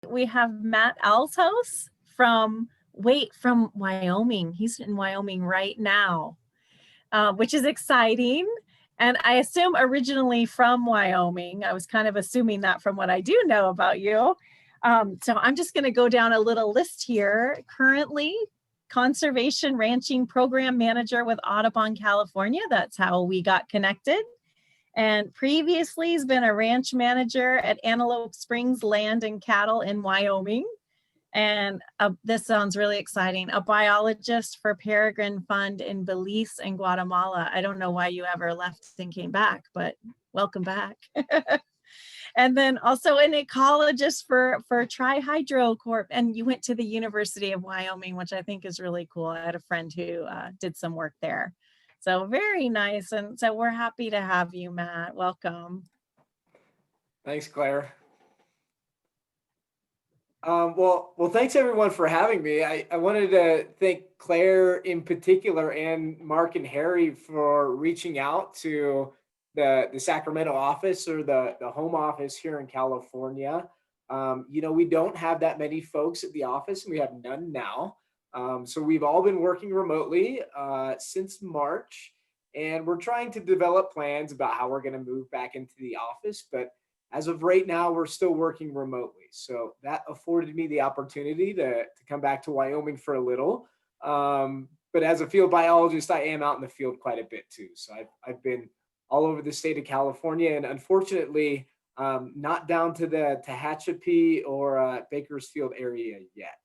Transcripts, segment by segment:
We have Matt Allshouse from Wyoming. He's in Wyoming right now, which is exciting. And I assume originally from Wyoming. I was kind of assuming that from what I do know about you. So I'm just going to go down a little list here. Currently, Conservation Ranching Program Manager with Audubon, California. That's how we got connected. And previously, he's been a ranch manager at Antelope Springs Land and Cattle in Wyoming. And this sounds really exciting. A biologist for Peregrine Fund in Belize and Guatemala. I don't know why you ever left and came back, but welcome back. And then also an ecologist for Tri-Hydro Corp. And you went to the University of Wyoming, which I think is really cool. I had a friend who did some work there. So very nice. And so we're happy to have you, Matt. Welcome. Thanks, Claire. Well, thanks everyone for having me. I wanted to thank Claire in particular and Mark and Harry for reaching out to the Sacramento office or the home office here in California. We don't have that many folks at the office, and we have none now. So we've all been working remotely since March, and we're trying to develop plans about how we're going to move back into the office. But as of right now, we're still working remotely. So that afforded me the opportunity to come back to Wyoming for a little. But as a field biologist, I am out in the field quite a bit too. So I've been all over the state of California, and unfortunately, not down to the Tehachapi or Bakersfield area yet.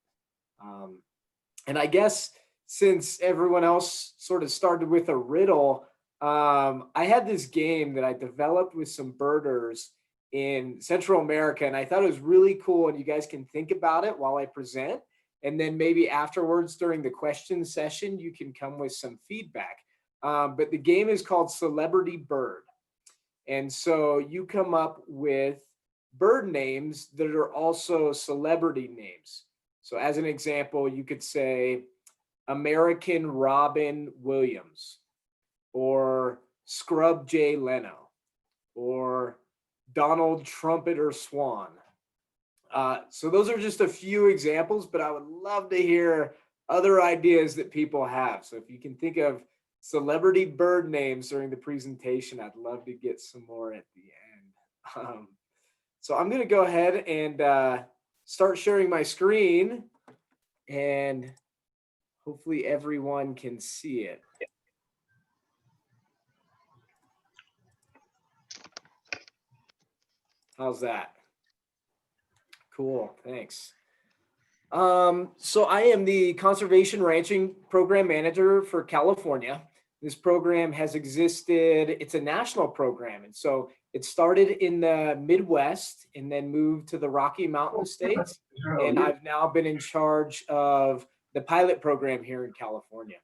And I guess since everyone else sort of started with a riddle, I had this game that I developed with some birders in Central America, and I thought it was really cool, and you guys can think about it while I present, and then maybe afterwards during the question session, you can come with some feedback. But the game is called Celebrity Bird. And so you come up with bird names that are also celebrity names. So as an example, you could say American Robin Williams, or Scrub Jay Leno, or Donald Trumpeter Swan. So those are just a few examples, but I would love to hear other ideas that people have. So if you can think of celebrity bird names during the presentation, I'd love to get some more at the end. So I'm going to go ahead and start sharing my screen, and hopefully everyone can see it. How's that? Cool, thanks. So I am the Conservation Ranching Program Manager for California. This program has existed, it's a national program. And so it started in the Midwest and then moved to the Rocky Mountain states. And I've now been in charge of the pilot program here in California.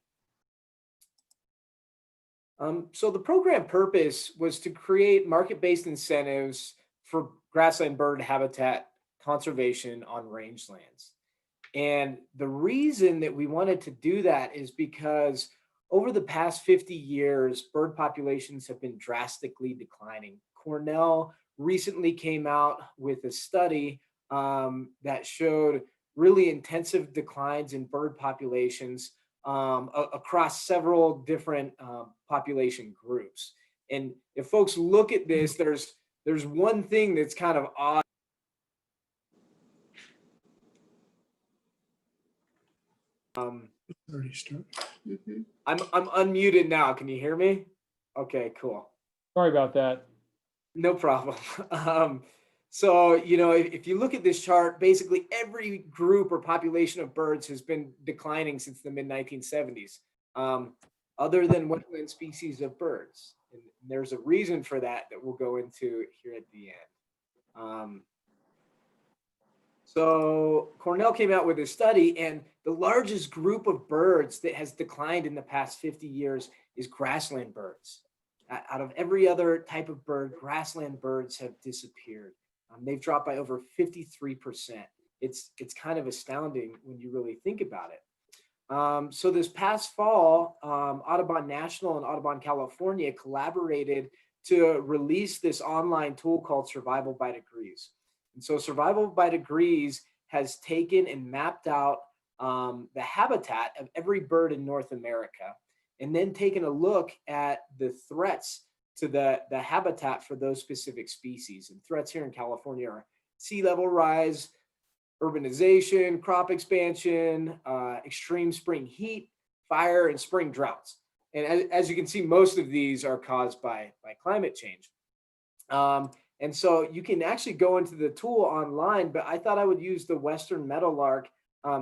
So the program purpose was to create market-based incentives for grassland bird habitat conservation on rangelands. And the reason that we wanted to do that is because over the past 50 years, bird populations have been drastically declining. Cornell recently came out with a study that showed really intensive declines in bird populations across several different population groups. And if folks look at this, there's one thing that's kind of odd. Already started. I'm unmuted now. Can you hear me? Okay, cool. Sorry about that. No problem. So, if you look at this chart, basically every group or population of birds has been declining since the mid-1970s, other than wetland species of birds. And there's a reason for that we'll go into here at the end. So Cornell came out with a study, and the largest group of birds that has declined in the past 50 years is grassland birds. Out of every other type of bird, grassland birds have disappeared. They've dropped by over 53%. It's kind of astounding when you really think about it. So this past fall, Audubon National and Audubon California collaborated to release this online tool called Survival by Degrees. And so survival by degrees has taken and mapped out the habitat of every bird in North America, and then taken a look at the threats to the habitat for those specific species. And threats here in California are sea level rise, urbanization, crop expansion, extreme spring heat, fire, and spring droughts. And as you can see, most of these are caused by climate change. And so you can actually go into the tool online, but I thought I would use the Western meadowlark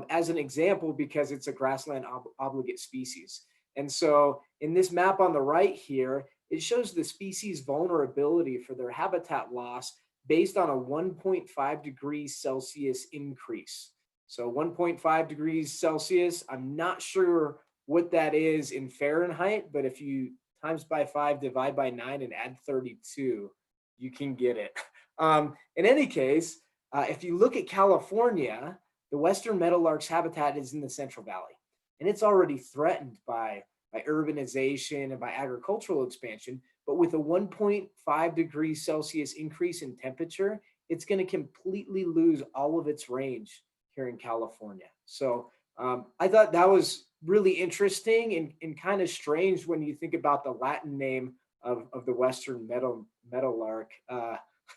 as an example because it's a grassland obligate species. And so in this map on the right here, it shows the species vulnerability for their habitat loss based on a 1.5 degrees Celsius increase. So 1.5 degrees Celsius, I'm not sure what that is in Fahrenheit, but if you times by 5, divide by 9, and add 32, you can get it. In any case, if you look at California, the Western meadowlark's habitat is in the Central Valley, and it's already threatened by urbanization and by agricultural expansion. But with a 1.5 degrees Celsius increase in temperature, it's going to completely lose all of its range here in California. So I thought that was really interesting and kind of strange when you think about the Latin name of the Western meadowlark,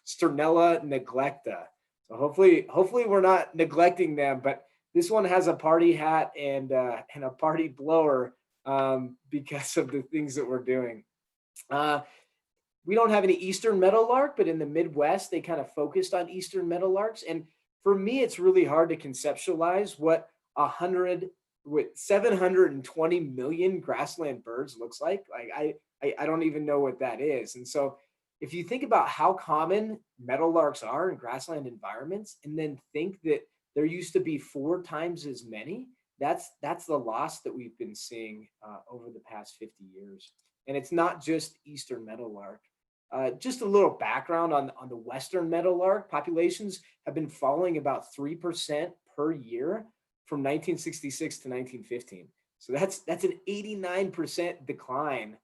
Sternella neglecta. So hopefully we're not neglecting them, but this one has a party hat and a party blower because of the things that we're doing. We don't have any Eastern meadowlark, but in the Midwest, they kind of focused on Eastern meadowlarks. And for me, it's really hard to conceptualize what 720 million grassland birds looks like. I don't even know what that is. And so if you think about how common meadowlarks are in grassland environments, and then think that there used to be 4 times as many, that's the loss that we've been seeing over the past 50 years. And it's not just Eastern meadowlark. Just a little background on the Western meadowlark. Populations have been falling about 3% per year from 1966 to 1915. So that's an 89% decline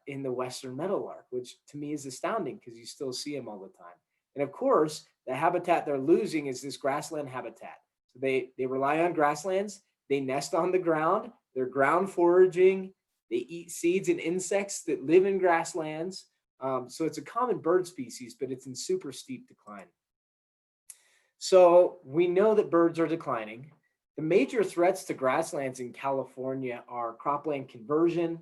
in the Western meadowlark, which to me is astounding because you still see them all the time. And of course, the habitat they're losing is this grassland habitat. So they rely on grasslands, they nest on the ground, they're ground foraging, they eat seeds and insects that live in grasslands. So it's a common bird species, but it's in super steep decline. So we know that birds are declining. The major threats to grasslands in California are cropland conversion,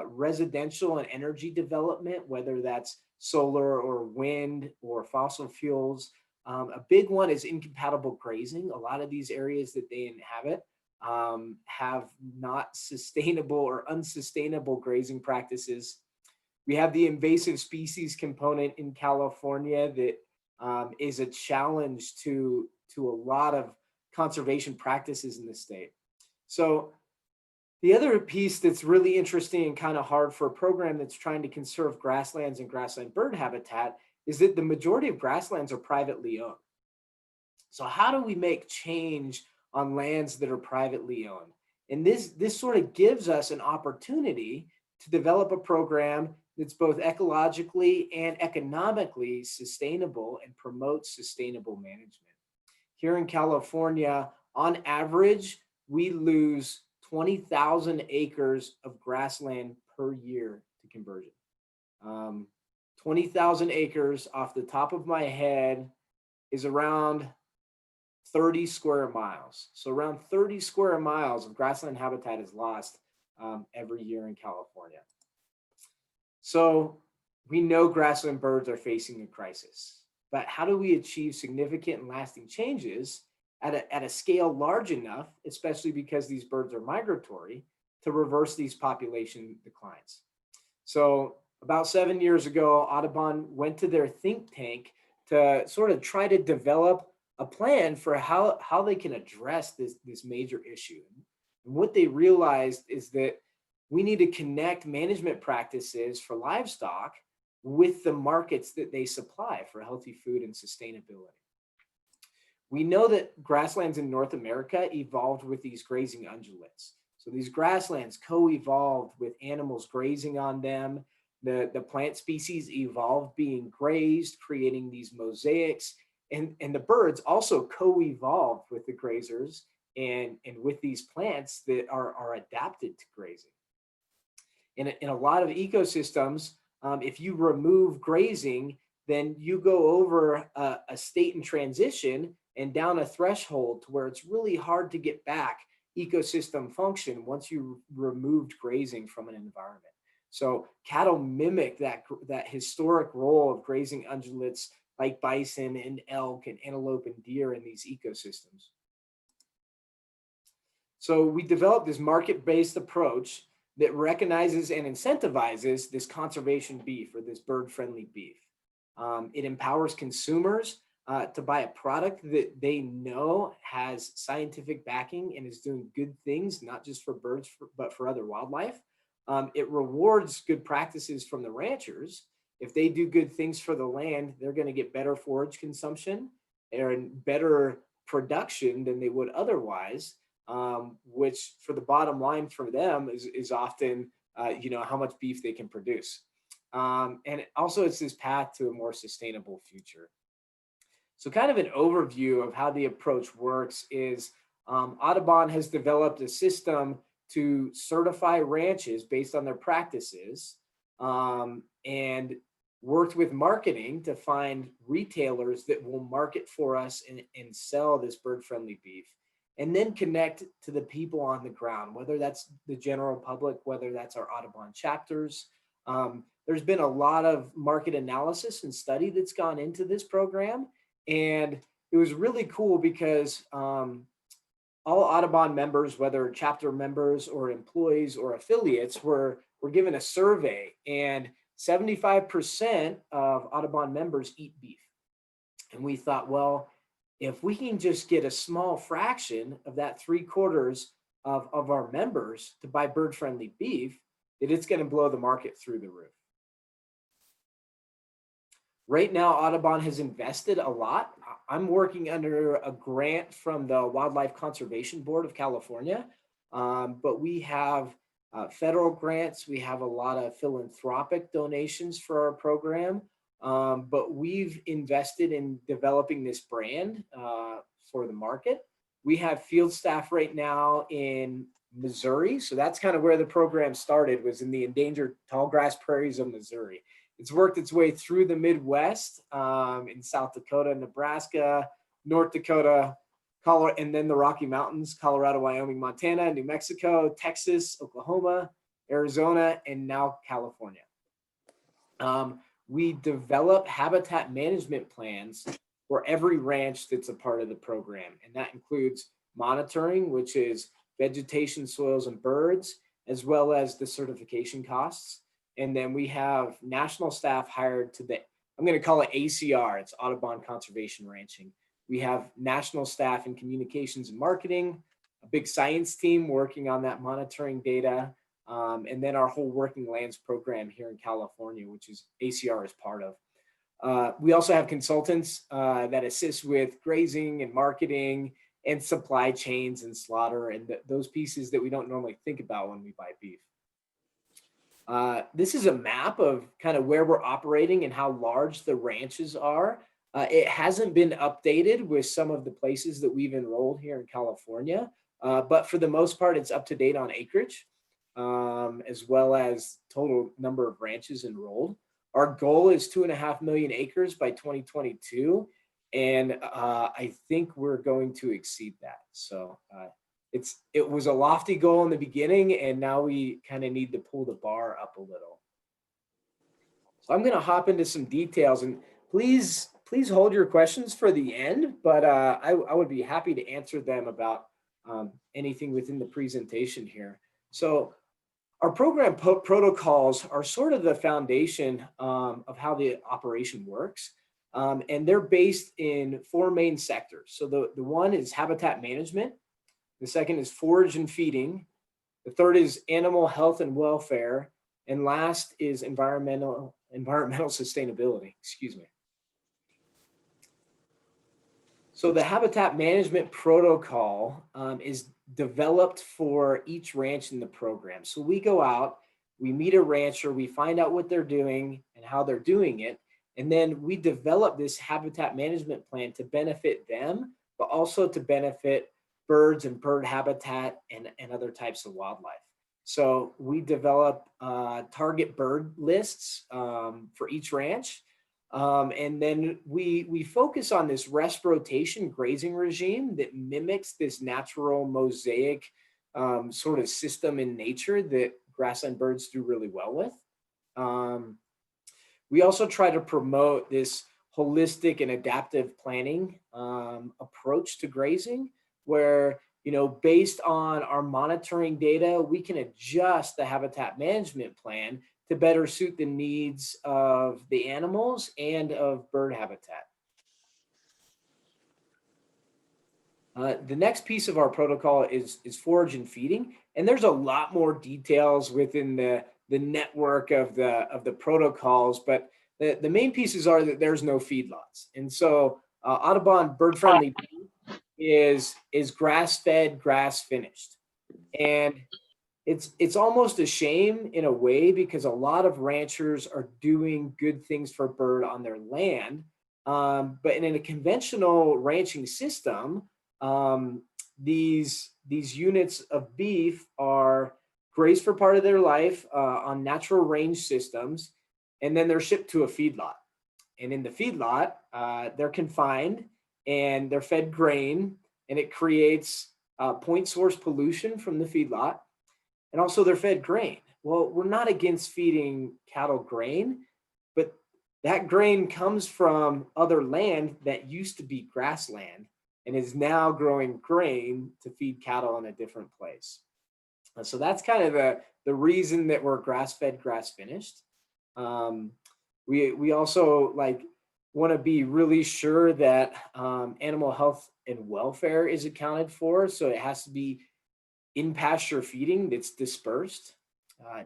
residential and energy development, whether that's solar or wind or fossil fuels. A big one is incompatible grazing. A lot of these areas that they inhabit have not sustainable or unsustainable grazing practices. We have the invasive species component in California that is a challenge to a lot of conservation practices in the state. So the other piece that's really interesting and kind of hard for a program that's trying to conserve grasslands and grassland bird habitat is that the majority of grasslands are privately owned. So how do we make change on lands that are privately owned? And this sort of gives us an opportunity to develop a program that's both ecologically and economically sustainable and promotes sustainable management. Here in California, on average, we lose 20,000 acres of grassland per year to conversion. 20,000 acres off the top of my head is around 30 square miles. So around 30 square miles of grassland habitat is lost every year in California. So we know grassland birds are facing a crisis, but how do we achieve significant and lasting changes at a scale large enough, especially because these birds are migratory, to reverse these population declines? So about 7 years ago, Audubon went to their think tank to sort of try to develop a plan for how they can address this major issue. And what they realized is that we need to connect management practices for livestock with the markets that they supply for healthy food and sustainability. We know that grasslands in North America evolved with these grazing ungulates. So these grasslands co-evolved with animals grazing on them. The plant species evolved being grazed, creating these mosaics. And the birds also co-evolved with the grazers and with these plants that are adapted to grazing. In a lot of ecosystems, if you remove grazing, then you go over a state in transition and down a threshold to where it's really hard to get back ecosystem function once you removed grazing from an environment. So cattle mimic that historic role of grazing ungulates like bison and elk and antelope and deer in these ecosystems. So we developed this market-based approach that recognizes and incentivizes this conservation beef or this bird-friendly beef. It empowers consumers to buy a product that they know has scientific backing and is doing good things, not just for birds, but for other wildlife. It rewards good practices from the ranchers. If they do good things for the land, they're going to get better forage consumption and better production than they would otherwise, which for the bottom line for them is often, how much beef they can produce. And also it's this path to a more sustainable future. So kind of an overview of how the approach works is Audubon has developed a system to certify ranches based on their practices, and worked with marketing to find retailers that will market for us and sell this bird-friendly beef, and then connect to the people on the ground, whether that's the general public, whether that's our Audubon chapters. There's been a lot of market analysis and study that's gone into this program. And it was really cool because all Audubon members, whether chapter members or employees or affiliates, were given a survey, and 75% of Audubon members eat beef. And we thought, well, if we can just get a small fraction of that 3/4 of our members to buy bird-friendly beef, that it's going to blow the market through the roof. Right now, Audubon has invested a lot. I'm working under a grant from the Wildlife Conservation Board of California, but we have federal grants. We have a lot of philanthropic donations for our program, but we've invested in developing this brand for the market. We have field staff right now in Missouri, so that's kind of where the program started, was in the endangered tallgrass prairies of Missouri. It's worked its way through the Midwest, in South Dakota, Nebraska, North Dakota, Colorado, and then the Rocky Mountains, Colorado, Wyoming, Montana, New Mexico, Texas, Oklahoma, Arizona, and now California. We develop habitat management plans for every ranch that's a part of the program. And that includes monitoring, which is vegetation, soils, and birds, as well as the certification costs. And then we have national staff hired to I'm going to call it ACR, it's Audubon Conservation Ranching. We have national staff in communications and marketing, a big science team working on that monitoring data, and then our whole working lands program here in California, which is ACR is part of. We also have consultants that assist with grazing and marketing and supply chains and slaughter and those pieces that we don't normally think about when we buy beef. This is a map of kind of where we're operating and how large the ranches are. It hasn't been updated with some of the places that we've enrolled here in California, but for the most part, it's up to date on acreage, as well as total number of ranches enrolled. Our goal is 2.5 million acres by 2022, and I think we're going to exceed that. So it was a lofty goal in the beginning, and now we kind of need to pull the bar up a little. So I'm going to hop into some details, and please hold your questions for the end, but I would be happy to answer them about anything within the presentation here. So our program protocols are sort of the foundation of how the operation works, and they're based in 4 main sectors. So the one is habitat management. The second is forage and feeding. The third is animal health and welfare. And last is environmental sustainability, excuse me. So the habitat management protocol is developed for each ranch in the program. So we go out, we meet a rancher, we find out what they're doing and how they're doing it. And then we develop this habitat management plan to benefit them, but also to benefit birds and bird habitat and other types of wildlife. So we develop target bird lists for each ranch. And then we focus on this rest rotation grazing regime that mimics this natural mosaic sort of system in nature that grassland birds do really well with. We also try to promote this holistic and adaptive planning approach to grazing, where, based on our monitoring data, we can adjust the habitat management plan to better suit the needs of the animals and of bird habitat. The next piece of our protocol is forage and feeding, and there's a lot more details within the network of the protocols, but the main pieces are that there's no feedlots, and so Audubon bird friendly is grass fed, grass finished, and it's almost a shame in a way because a lot of ranchers are doing good things for bird on their land, but in a conventional ranching system, these units of beef are grazed for part of their life on natural range systems, and then they're shipped to a feedlot. And in the feedlot, they're confined and they're fed grain, and it creates point source pollution from the feedlot. And also they're fed grain. Well, we're not against feeding cattle grain, but that grain comes from other land that used to be grassland and is now growing grain to feed cattle in a different place. So that's kind of the reason that we're grass-fed, grass-finished. We also want to be really sure that animal health and welfare is accounted for. So it has to be in pasture feeding that's dispersed.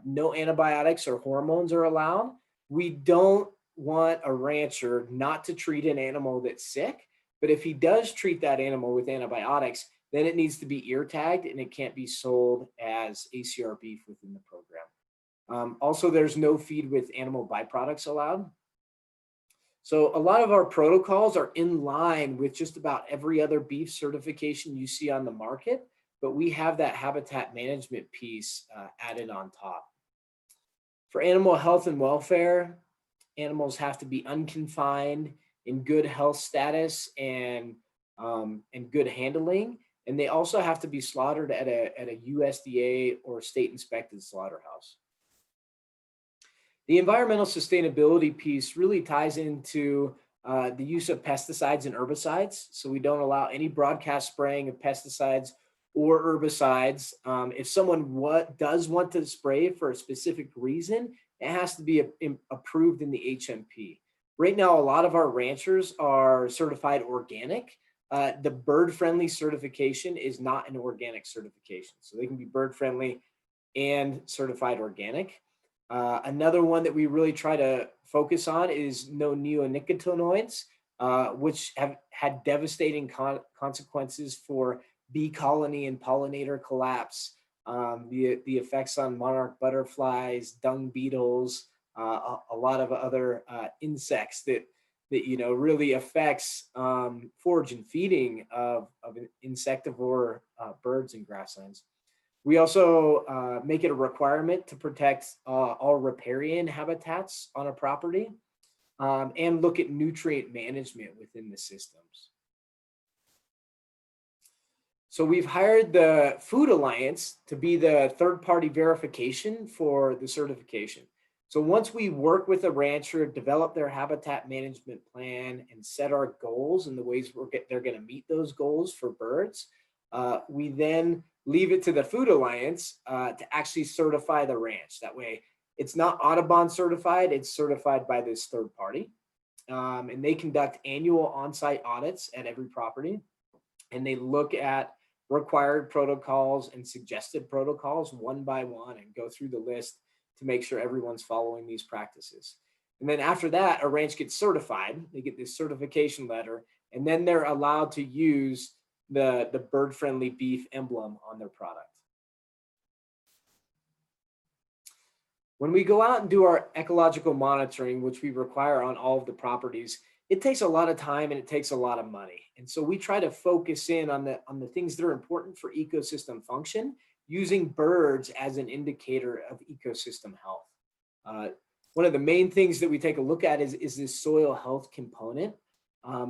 No antibiotics or hormones are allowed. We don't want a rancher not to treat an animal that's sick, but if he does treat that animal with antibiotics, then it needs to be ear tagged and it can't be sold as ACR beef within the program. Also, there's no feed with animal byproducts allowed. So a lot of our protocols are in line with just about every other beef certification you see on the market, but we have that habitat management piece added on top. For animal health and welfare, animals have to be unconfined, in good health status, and good handling. And they also have to be slaughtered at a USDA or state inspected slaughterhouse. The environmental sustainability piece really ties into the use of pesticides and herbicides. So we don't allow any broadcast spraying of pesticides or herbicides. If someone does want to spray for a specific reason, it has to be approved in the HMP. Right now, a lot of our ranchers are certified organic. The bird friendly certification is not an organic certification. So they can be bird friendly and certified organic. Another one that we really try to focus on is no neonicotinoids, which have had devastating consequences for bee colony and pollinator collapse, the effects on monarch butterflies, dung beetles, a lot of other insects that really affects forage and feeding of insectivore birds and grasslands. We also make it a requirement to protect all riparian habitats on a property and look at nutrient management within the systems. So we've hired the Food Alliance to be the third-party verification for the certification. So once we work with a rancher, develop their habitat management plan, and set our goals and the ways they're going to meet those goals for birds, we then leave it to the Food Alliance to actually certify the ranch. That way, it's not Audubon certified, it's certified by this third party. And they conduct annual on-site audits at every property. And they look at required protocols and suggested protocols one by one and go through the list to make sure everyone's following these practices. And then after that, a ranch gets certified. They get this certification letter, and then they're allowed to use the bird-friendly beef emblem on their product. When we go out and do our ecological monitoring, which we require on all of the properties, it takes a lot of time and it takes a lot of money. And so we try to focus in on the things that are important for ecosystem function, using birds as an indicator of ecosystem health. One of the main things that we take a look at is this soil health component.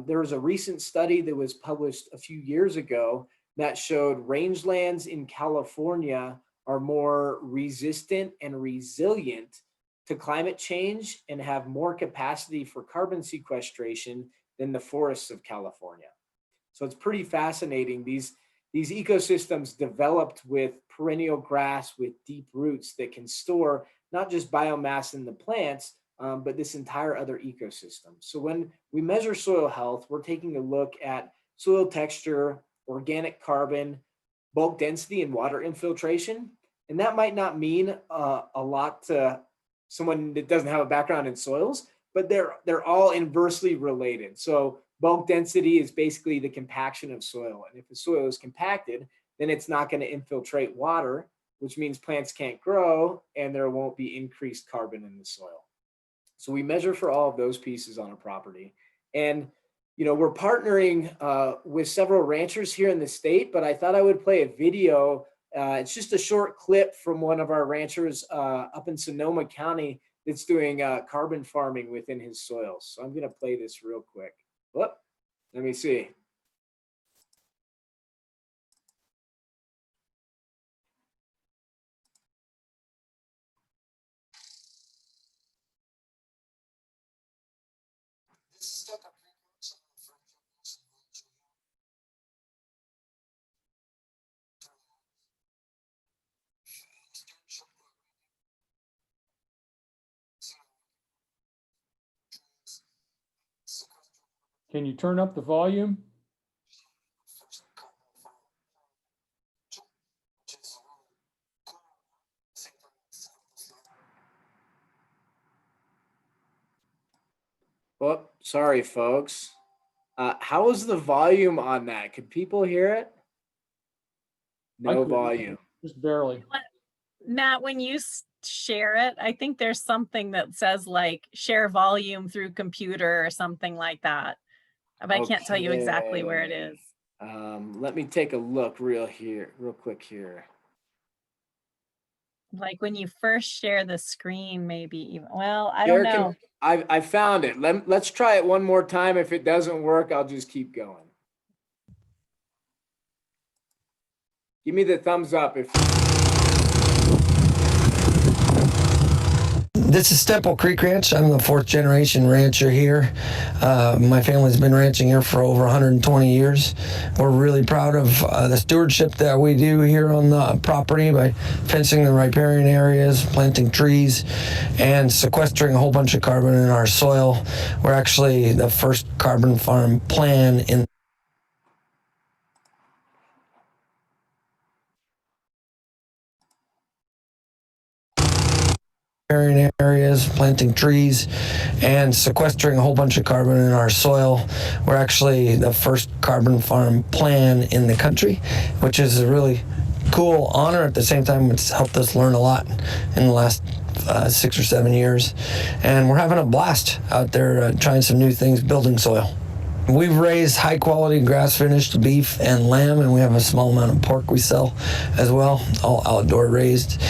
There was a recent study that was published a few years ago that showed rangelands in California are more resistant and resilient to climate change and have more capacity for carbon sequestration than the forests of California. So it's pretty fascinating. These ecosystems developed with perennial grass with deep roots that can store not just biomass in the plants, but this entire other ecosystem. So when we measure soil health, we're taking a look at soil texture, organic carbon, bulk density, and water infiltration. And that might not mean a lot to someone that doesn't have a background in soils, but they're all inversely related. So bulk density is basically the compaction of soil. And if the soil is compacted, then it's not going to infiltrate water, which means plants can't grow and there won't be increased carbon in the soil. So we measure for all of those pieces on a property. And we're partnering with several ranchers here in the state, but I thought I would play a video. It's just a short clip from one of our ranchers up in Sonoma County that's doing carbon farming within his soils. So I'm going to play this real quick. Whoop, let me see. Can you turn up the volume? Oh, sorry, folks. How is the volume on that? Could people hear it? No volume. Just barely. Matt, when you share it, I think there's something that says like share volume through computer or something like that. But I can't tell you exactly where it is. Let me take a look real quick here. Like when you first share the screen, maybe even, well, I don't know. I found it. Let's try it one more time. If it doesn't work, I'll just keep going. Give me the thumbs up if. This is Stemple Creek Ranch. I'm the 4th generation rancher here. My family's been ranching here for over 120 years. We're really proud of the stewardship that we do here on the property by fencing the riparian areas, planting trees, and sequestering a whole bunch of carbon in our soil. We're actually the first carbon farm plan in areas, planting trees, and sequestering a whole bunch of carbon in our soil. We're actually the first carbon farm plan in the country, which is a really cool honor. At the same time, it's helped us learn a lot in the last 6 or 7 years. And we're having a blast out there trying some new things, building soil. We've raised high quality grass finished beef and lamb, and we have a small amount of pork we sell as well, all outdoor raised.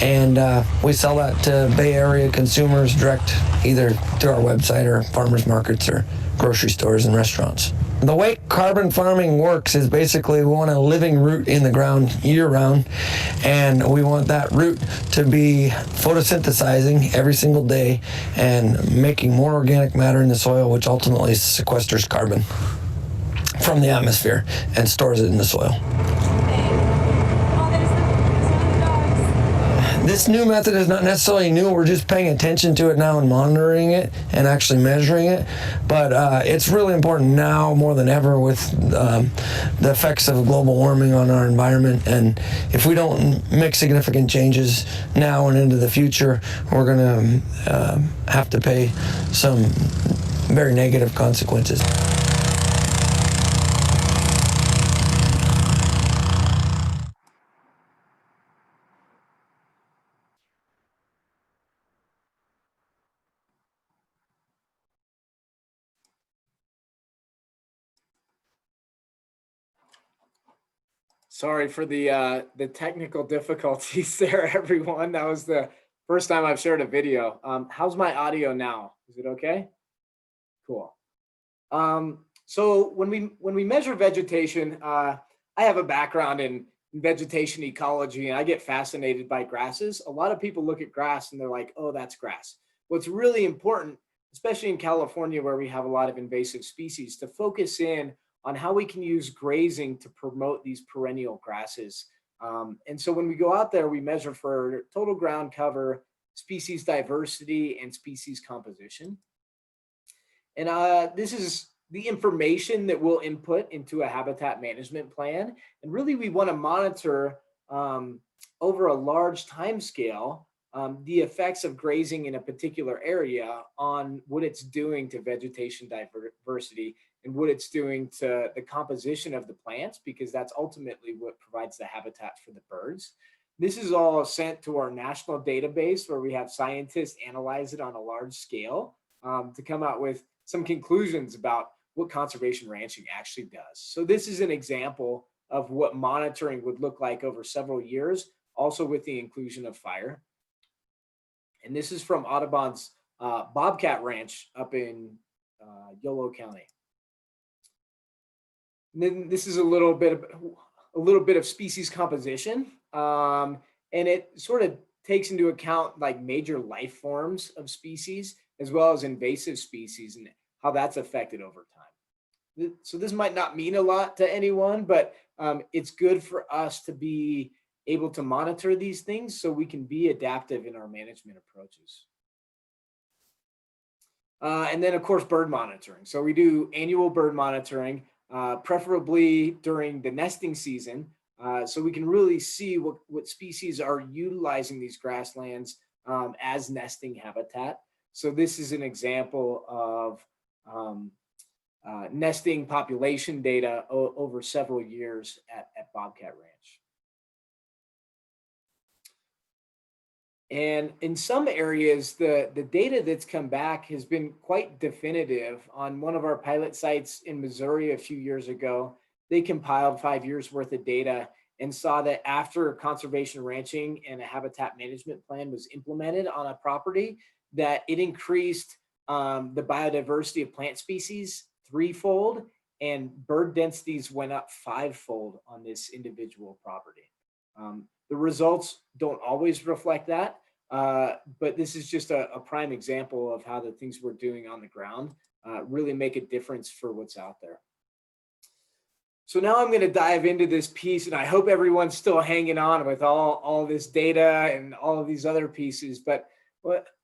And we sell that to Bay Area consumers direct, either through our website or farmers markets or grocery stores and restaurants. The way carbon farming works is basically we want a living root in the ground year round, and we want that root to be photosynthesizing every single day and making more organic matter in the soil, which ultimately sequesters carbon from the atmosphere and stores it in the soil. This new method is not necessarily new. We're just paying attention to it now and monitoring it and actually measuring it. But it's really important now more than ever with the effects of global warming on our environment. And if we don't make significant changes now and into the future, we're going to have to pay some very negative consequences. Sorry for the technical difficulties there, everyone. That was the first time I've shared a video. How's my audio now? Is it okay? Cool. So when we measure vegetation, I have a background in vegetation ecology, and I get fascinated by grasses. A lot of people look at grass and they're like, oh, that's grass. What's really important, especially in California where we have a lot of invasive species, to focus in on how we can use grazing to promote these perennial grasses. And so when we go out there, we measure for total ground cover, species diversity, and species composition. And this is the information that we'll input into a habitat management plan. And really, we want to monitor over a large time scale the effects of grazing in a particular area on what it's doing to vegetation diversity and what it's doing to the composition of the plants, because that's ultimately what provides the habitat for the birds. This is all sent to our national database where we have scientists analyze it on a large scale to come out with some conclusions about what conservation ranching actually does. So this is an example of what monitoring would look like over several years, also with the inclusion of fire. And this is from Audubon's Bobcat Ranch up in Yolo County. And then this is a little bit of species composition, and it sort of takes into account like major life forms of species as well as invasive species and how that's affected over time. So this might not mean a lot to anyone, but it's good for us to be able to monitor these things so we can be adaptive in our management approaches. And then of course, bird monitoring. So we do annual bird monitoring, preferably during the nesting season, so we can really see what species are utilizing these grasslands as nesting habitat. So this is an example of nesting population data over several years at Bobcat Ranch. And in some areas, the data that's come back has been quite definitive. On one of our pilot sites in Missouri a few years ago, they compiled 5 years worth of data and saw that after conservation ranching and a habitat management plan was implemented on a property, that it increased the biodiversity of plant species threefold, and bird densities went up fivefold on this individual property. The results don't always reflect that, but this is just a prime example of how the things we're doing on the ground really make a difference for what's out there. So now I'm going to dive into this piece, and I hope everyone's still hanging on with all this data and all of these other pieces. But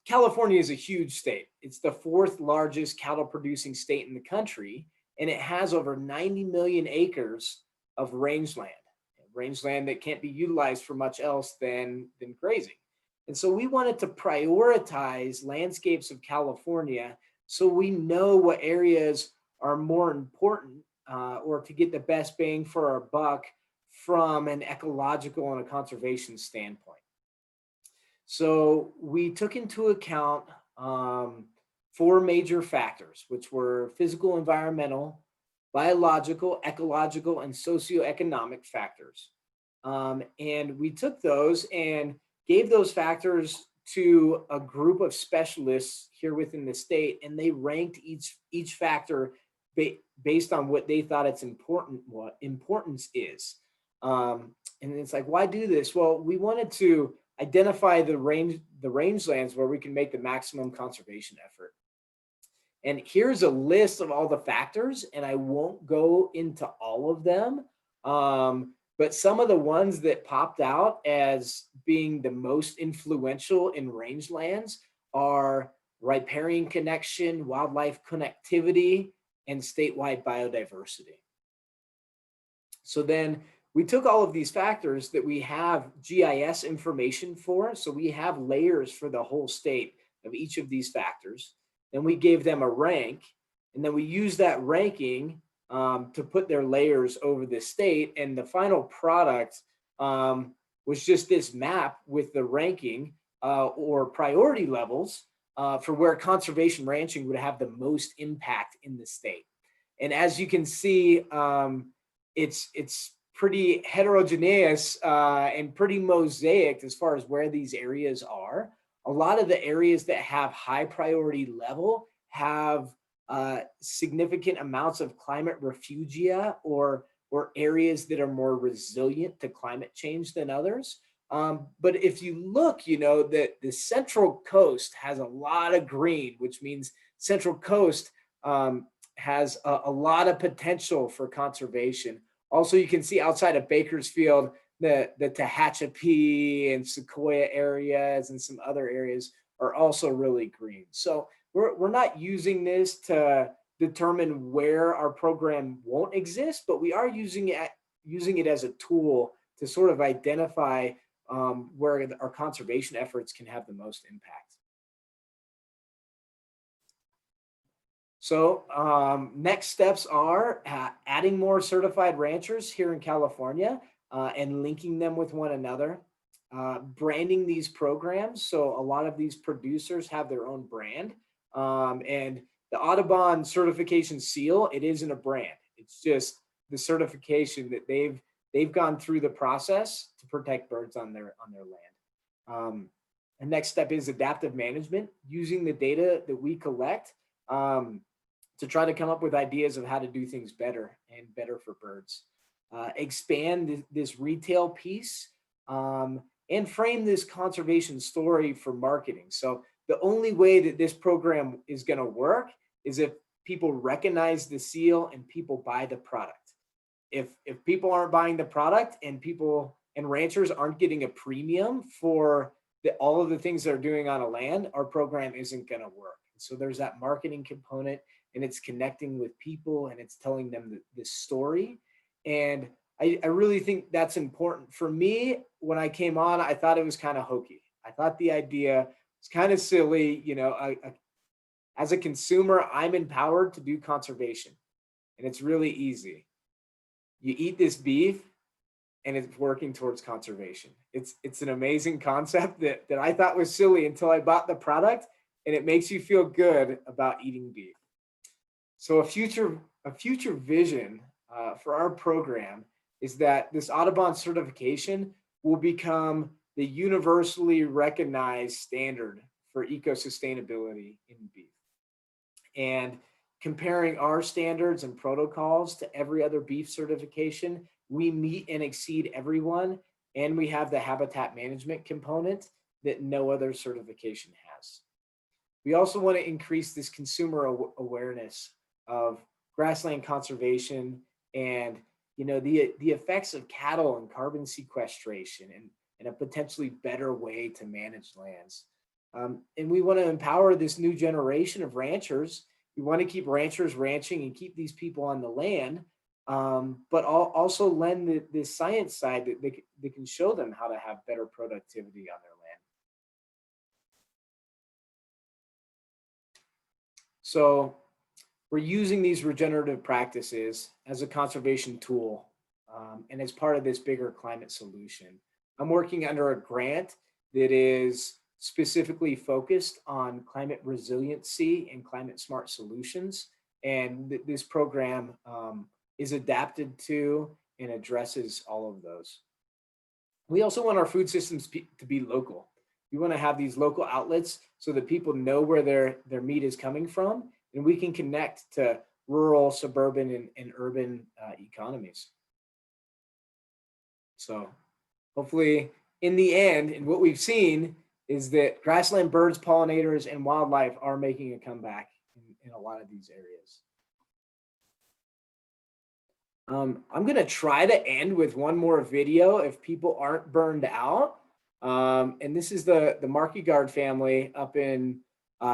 California is a huge state. It's the 4th largest cattle producing state in the country, and it has over 90 million acres of rangeland that can't be utilized for much else than grazing. And so we wanted to prioritize landscapes of California so we know what areas are more important or to get the best bang for our buck from an ecological and a conservation standpoint. So we took into account 4 major factors, which were physical, environmental, biological, ecological, and socioeconomic factors. And we took those and gave those factors to a group of specialists here within the state, and they ranked each factor based on what they thought its importance is. And it's like, why do this? Well, we wanted to identify the rangelands where we can make the maximum conservation effort. And here's a list of all the factors, and I won't go into all of them, but some of the ones that popped out as being the most influential in rangelands are riparian connection, wildlife connectivity, and statewide biodiversity. So then we took all of these factors that we have GIS information for, so we have layers for the whole state of each of these factors. Then we gave them a rank, and then we used that ranking to put their layers over the state. And the final product was just this map with the ranking or priority levels for where conservation ranching would have the most impact in the state. And as you can see, it's pretty heterogeneous and pretty mosaic as far as where these areas are. A lot of the areas that have high priority level have significant amounts of climate refugia or areas that are more resilient to climate change than others. But if you look, that the Central Coast has a lot of green, which means Central Coast has a lot of potential for conservation. Also, you can see outside of Bakersfield, the Tehachapi and Sequoia areas and some other areas are also really green. So we're not using this to determine where our program won't exist, but we are using it as a tool to sort of identify where our conservation efforts can have the most impact. So next steps are adding more certified ranchers here in California and linking them with one another, branding these programs. So a lot of these producers have their own brand, and the Audubon certification seal, it isn't a brand. It's just the certification that they've gone through the process to protect birds on their land. The next step is adaptive management, using the data that we collect to try to come up with ideas of how to do things better and better for birds. Expand this retail piece and frame this conservation story for marketing. So the only way that this program is going to work is if people recognize the seal and people buy the product. If people aren't buying the product and people and ranchers aren't getting a premium for all of the things they're doing on a land, our program isn't going to work. So there's that marketing component, and it's connecting with people and it's telling them this story. And I really think that's important. For me, when I came on, I thought it was kind of hokey. I thought the idea was kind of silly. As a consumer, I'm empowered to do conservation, and it's really easy. You eat this beef and it's working towards conservation. It's an amazing concept that I thought was silly until I bought the product, and it makes you feel good about eating beef. So a future vision for our program is that this Audubon certification will become the universally recognized standard for eco-sustainability in beef. And comparing our standards and protocols to every other beef certification, we meet and exceed everyone, and we have the habitat management component that no other certification has. We also want to increase this consumer awareness of grassland conservation and the effects of cattle and carbon sequestration and a potentially better way to manage lands. And we want to empower this new generation of ranchers. We want to keep ranchers ranching and keep these people on the land, but also lend this science side that they can show them how to have better productivity on their land. So we're using these regenerative practices as a conservation tool and as part of this bigger climate solution. I'm working under a grant that is specifically focused on climate resiliency and climate smart solutions. And this program is adapted to and addresses all of those. We also want our food systems to be local. We want to have these local outlets so that people know where their meat is coming from, and we can connect to rural, suburban, and urban economies. So hopefully in the end, and what we've seen is that grassland birds, pollinators, and wildlife are making a comeback in a lot of these areas. I'm gonna try to end with one more video if people aren't burned out. And this is the Markegard family up in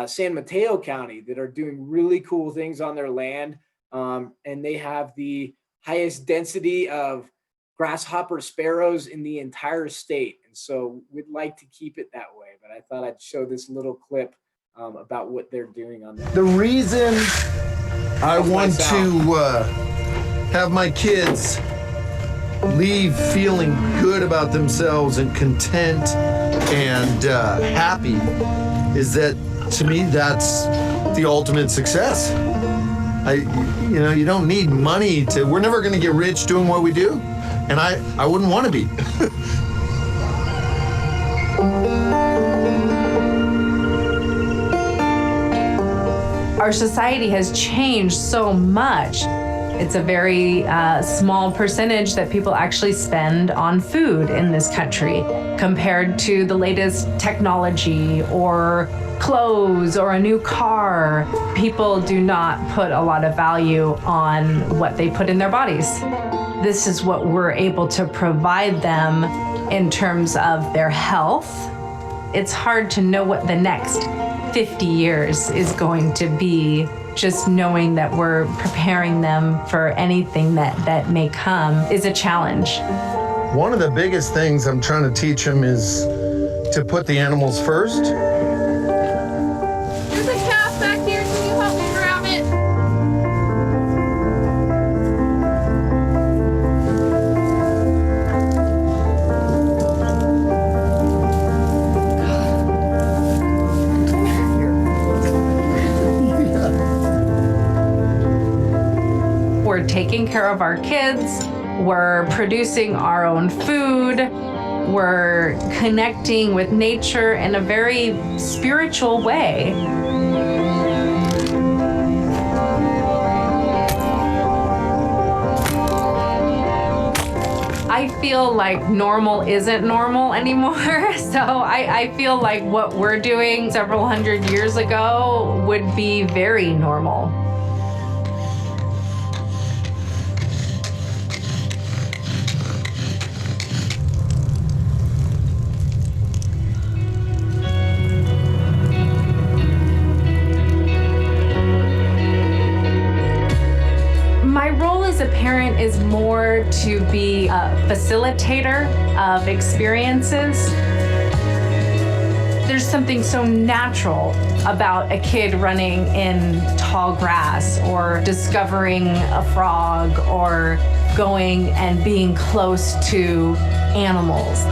San Mateo County that are doing really cool things on their land. And they have the highest density of grasshopper sparrows in the entire state. And so we'd like to keep it that way, but I thought I'd show this little clip about what they're doing on that. The reason I want to have my kids leave feeling good about themselves and content and happy is that, to me, that's the ultimate success. You don't need money we're never going to get rich doing what we do, and I wouldn't want to be. Our society has changed so much. It's a very small percentage that people actually spend on food in this country compared to the latest technology or clothes or a new car. People do not put a lot of value on what they put in their bodies. This is what we're able to provide them in terms of their health. It's hard to know what the next 50 years is going to be. Just knowing that we're preparing them for anything that may come is a challenge. One of the biggest things I'm trying to teach them is to put the animals first. There's a calf back here. Can you help me grab it? We're taking care of our kids. We're producing our own food. We're connecting with nature in a very spiritual way. I feel like normal isn't normal anymore. So I feel like what we're doing several hundred years ago would be very normal. My role as a parent is more to be a facilitator of experiences. There's something so natural about a kid running in tall grass or discovering a frog or going and being close to animals.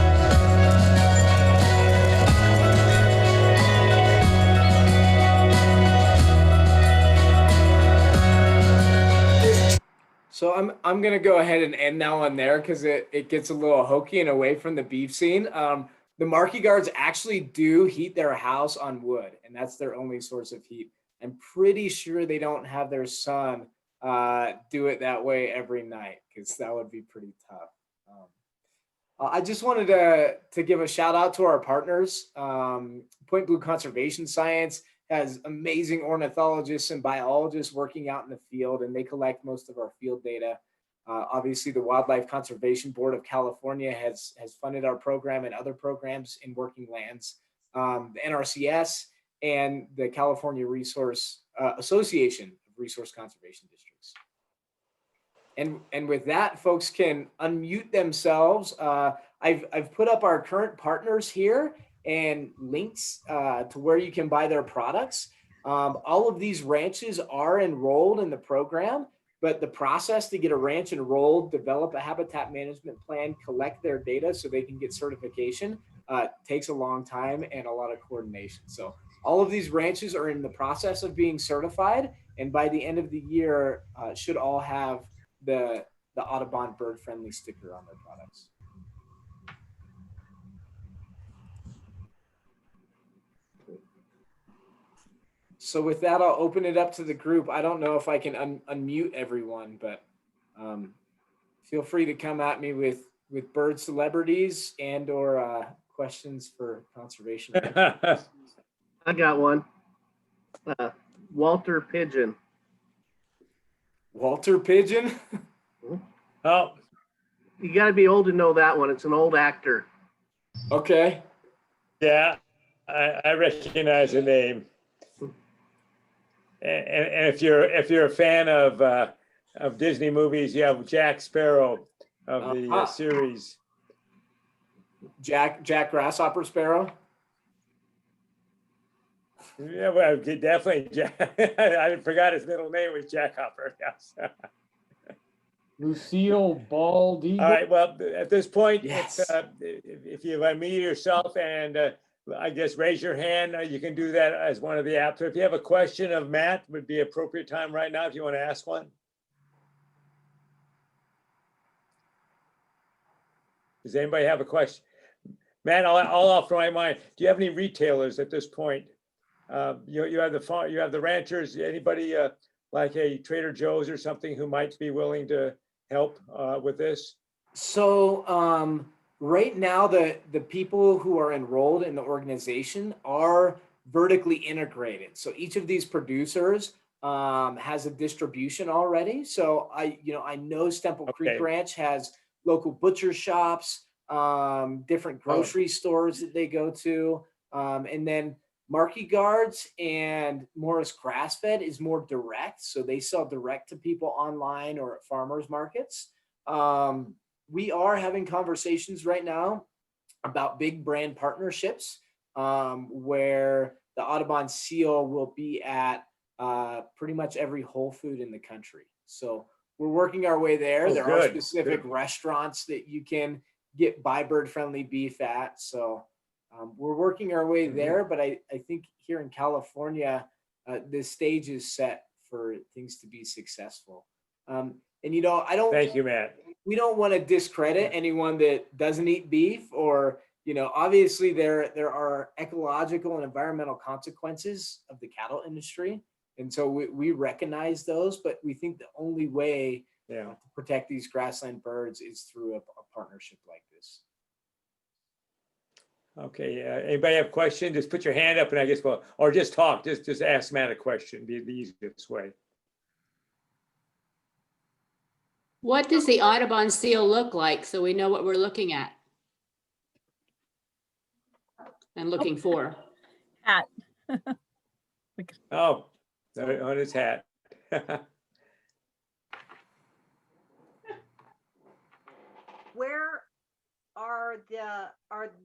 So I'm gonna go ahead and end now on there because it gets a little hokey and away from the beef scene. The Markey Guards actually do heat their house on wood, and that's their only source of heat. I'm pretty sure they don't have their son do it that way every night because that would be pretty tough. I just wanted to give a shout out to our partners. Point Blue Conservation Science has amazing ornithologists and biologists working out in the field, and they collect most of our field data. Obviously, the Wildlife Conservation Board of California has funded our program and other programs in working lands. The NRCS and the California Resource Association of Resource Conservation Districts. And with that, folks can unmute themselves. I've put up our current partners here and links to where you can buy their products. All of these ranches are enrolled in the program, but the process to get a ranch enrolled, develop a habitat management plan, collect their data so they can get certification takes a long time and a lot of coordination. So all of these ranches are in the process of being certified, and by the end of the year, should all have the Audubon bird friendly sticker on their products. So with that, I'll open it up to the group. I don't know if I can unmute everyone, but feel free to come at me with bird celebrities and or questions for conservation. I got one. Walter Pigeon. Walter Pigeon? Oh, You got to be old to know that one. It's an old actor. Okay. Yeah, I recognize the name. And if you're a fan of Disney movies, you have Jack Sparrow of the series. Jack Grasshopper Sparrow. Yeah, well, definitely Jack. I forgot his middle name was Jack Hopper. Yes. Lucille Bald Eagle. All right. Well, at this point, Yes. if you unmute yourself and I guess raise your hand, you can do that as one of the apps. So if you have a question of Matt, would be appropriate time right now if you want to ask one. Does anybody have a question? Matt, I'll offer my mind. Do you have any retailers at this point? You have the farm, you have the ranchers. Anybody like a Trader Joe's or something who might be willing to help with this? So right now, the people who are enrolled in the organization are vertically integrated. So each of these producers has a distribution already. So I know Stemple Creek Ranch has local butcher shops, different grocery stores that they go to, and then Markey Guards and Morris Grass-Fed is more direct. So they sell direct to people online or at farmers markets. We are having conversations right now about big brand partnerships where the Audubon seal will be at pretty much every Whole Food in the country. So we're working our way there. There are specific restaurants that you can get bird friendly beef at. So we're working our way there, but I think here in California, the stage is set for things to be successful. And I don't. Thank you, Matt. We don't want to discredit anyone that doesn't eat beef, or obviously there are ecological and environmental consequences of the cattle industry, and so we recognize those. But we think the only way to protect these grassland birds is through a partnership like this. Okay, anybody have a question? Just put your hand up and I guess, or just talk, just ask Matt a question, be the easiest way. What does the Audubon seal look like so we know what we're looking at and looking for? Hat. Oh, on his hat. Where are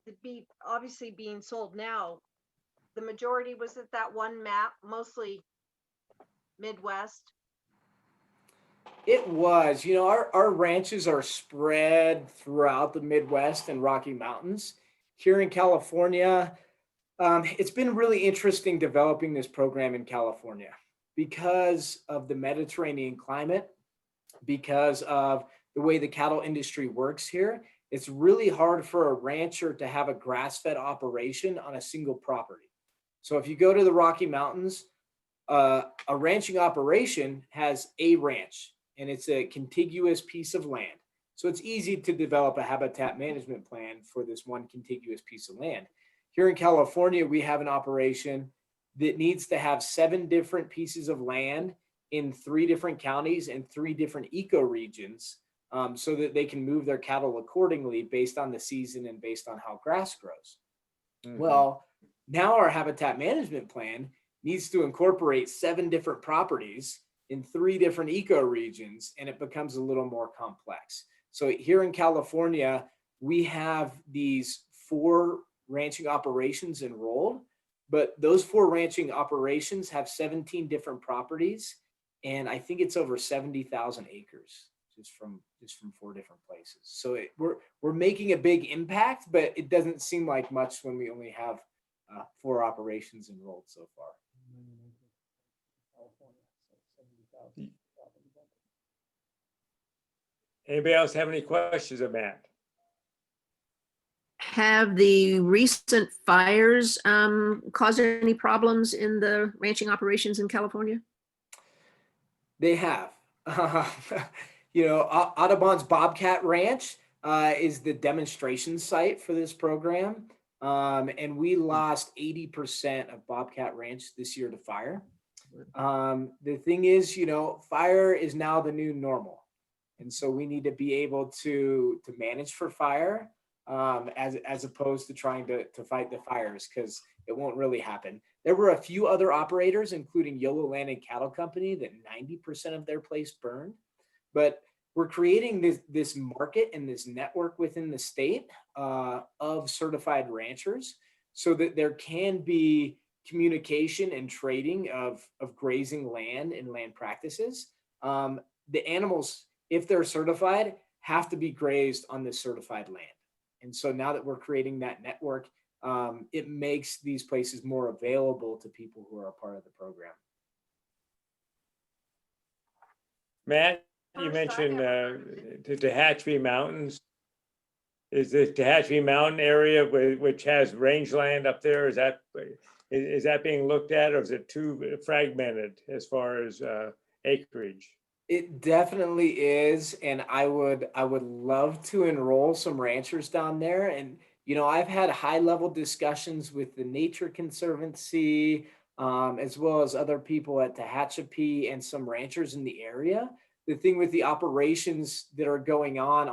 the beef obviously being sold now? The majority was at that one map, mostly Midwest. It was, our ranches are spread throughout the Midwest and Rocky Mountains. Here in California, it's been really interesting developing this program in California because of the Mediterranean climate, because of the way the cattle industry works here. It's really hard for a rancher to have a grass-fed operation on a single property. So if you go to the Rocky Mountains, a ranching operation has a ranch, and it's a contiguous piece of land. So it's easy to develop a habitat management plan for this one contiguous piece of land. Here in California, we have an operation that needs to have 7 different pieces of land in 3 different counties and 3 different ecoregions, so that they can move their cattle accordingly based on the season and based on how grass grows. Well, now our habitat management plan needs to incorporate 7 different properties in 3 different ecoregions, and it becomes a little more complex. So here in California, we have these 4 ranching operations enrolled, but those 4 ranching operations have 17 different properties, and I think it's over 70,000 acres just from 4 different places. So we're making a big impact, but it doesn't seem like much when we only have 4 operations enrolled so far. Anybody else have any questions of Matt? Have the recent fires caused any problems in the ranching operations in California? They have. Audubon's Bobcat Ranch is the demonstration site for this program. And we lost 80% of Bobcat Ranch this year to fire. The thing is, fire is now the new normal. And so we need to be able to manage for fire as opposed to trying to fight the fires, because it won't really happen. There were a few other operators, including Yolo Land and Cattle Company, that 90% of their place burned. But we're creating this market and this network within the state of certified ranchers so that there can be communication and trading of grazing land and land practices. The animals, if they're certified, have to be grazed on this certified land. And so now that we're creating that network, it makes these places more available to people who are a part of the program. Matt, you mentioned the Tehachapi Mountains. is the Tehachapi Mountain area, which has rangeland up there, is that being looked at, or is it too fragmented as far as acreage? It definitely is, and I would love to enroll some ranchers down there. And I've had high level discussions with the Nature Conservancy, as well as other people at Tehachapi and some ranchers in the area. The thing with the operations that are going on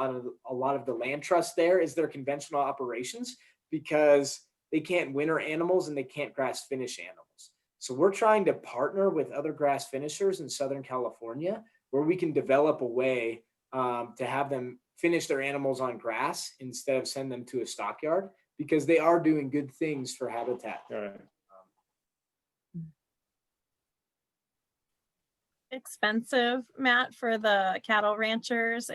a lot of the land trusts there is they're conventional operations because they can't winter animals and they can't grass finish animals. So we're trying to partner with other grass finishers in Southern California where we can develop a way to have them finish their animals on grass instead of send them to a stockyard, because they are doing good things for habitat. All right. Expensive, Matt, for the cattle ranchers,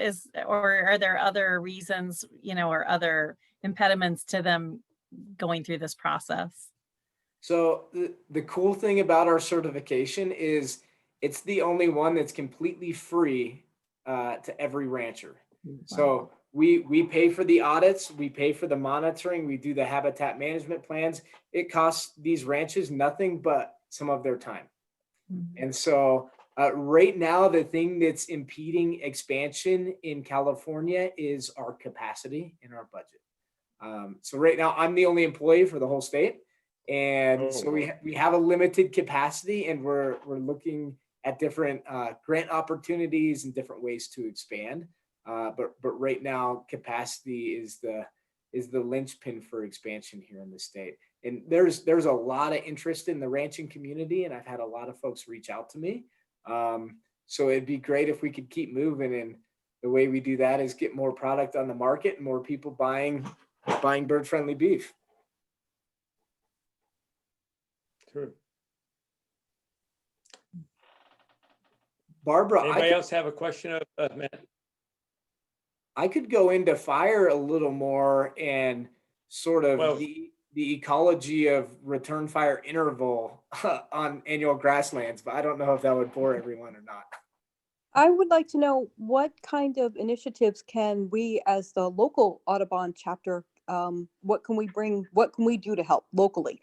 or are there other reasons, or other impediments to them going through this process? So the cool thing about our certification is it's the only one that's completely free to every rancher. Wow. So we pay for the audits, we pay for the monitoring, we do the habitat management plans. It costs these ranches nothing but some of their time. Mm-hmm. And so right now, the thing that's impeding expansion in California is our capacity and our budget. So right now, I'm the only employee for the whole state. And so we have a limited capacity, and we're looking at different grant opportunities and different ways to expand. But right now, capacity is the linchpin for expansion here in the state. And there's a lot of interest in the ranching community, and I've had a lot of folks reach out to me. So it'd be great if we could keep moving, and the way we do that is get more product on the market and more people buying bird-friendly beef. True. Barbara, anybody else have a question of Matt? I could go into fire a little more and sort of the ecology of return fire interval on annual grasslands, but I don't know if that would bore everyone or not. I would like to know what kind of initiatives can we, as the local Audubon chapter, what can we do to help locally?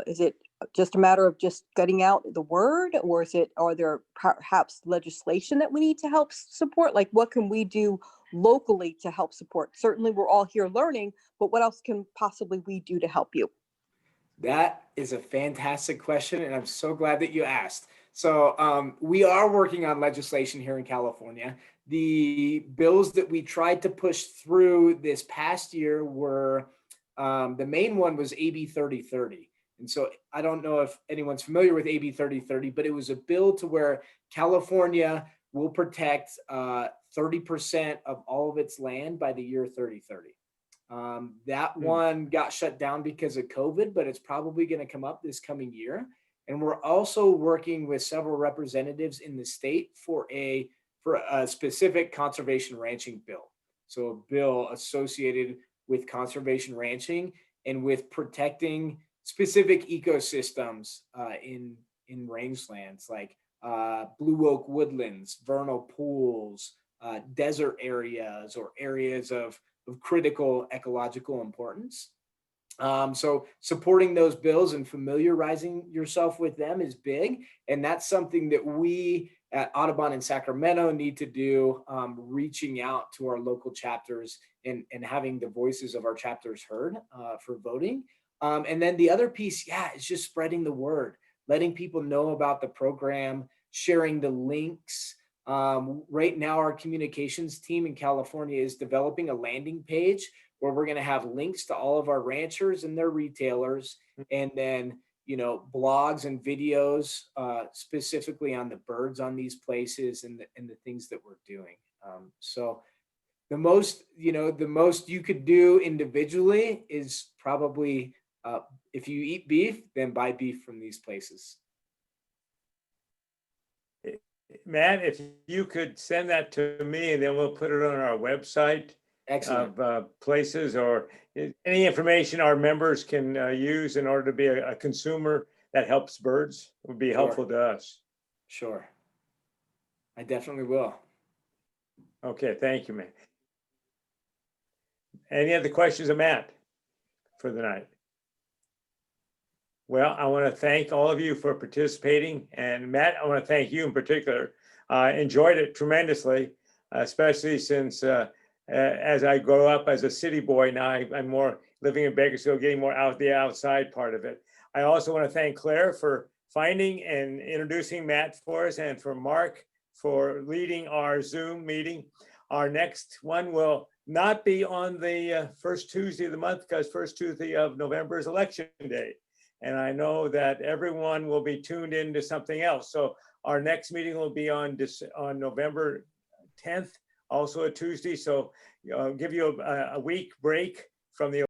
Is it just a matter of just getting out the word, or are there perhaps legislation that we need to help support? Like, what can we do locally to help support? Certainly we're all here learning, but what else can possibly we do to help you? That is a fantastic question, and I'm so glad that you asked. So we are working on legislation here in California. The bills that we tried to push through this past year were, the main one was AB 3030. And so I don't know if anyone's familiar with AB 3030, but it was a bill to where California will protect 30% of all of its land by the year 3030. That one got shut down because of COVID, but it's probably going to come up this coming year. And we're also working with several representatives in the state for a specific conservation ranching bill. So a bill associated with conservation ranching and with protecting specific ecosystems in rangelands like blue oak woodlands, vernal pools, desert areas, or areas of critical ecological importance. So supporting those bills and familiarizing yourself with them is big. And that's something that we at Audubon in Sacramento need to do, reaching out to our local chapters and having the voices of our chapters heard for voting. And then the other piece, is just spreading the word, letting people know about the program, sharing the links. Right now, our communications team in California is developing a landing page where we're going to have links to all of our ranchers and their retailers, and then, blogs and videos specifically on the birds on these places and the things that we're doing. So the most you could do individually is probably, if you eat beef, then buy beef from these places. Matt, if you could send that to me, and then we'll put it on our website. Excellent. Of places or any information our members can use in order to be a consumer that helps birds would be helpful to us. Sure. I definitely will. Okay, thank you, man. Any other questions of Matt for the night? Well, I want to thank all of you for participating. And Matt, I want to thank you in particular. I enjoyed it tremendously, especially since as I grow up as a city boy, now I'm more living in Bakersfield, getting more out the outside part of it. I also want to thank Claire for finding and introducing Matt for us, and for Mark for leading our Zoom meeting. Our next one will not be on the first Tuesday of the month, because first Tuesday of November is election day. And I know that everyone will be tuned into something else. So our next meeting will be on November 10th, also a Tuesday. So give you a week break from the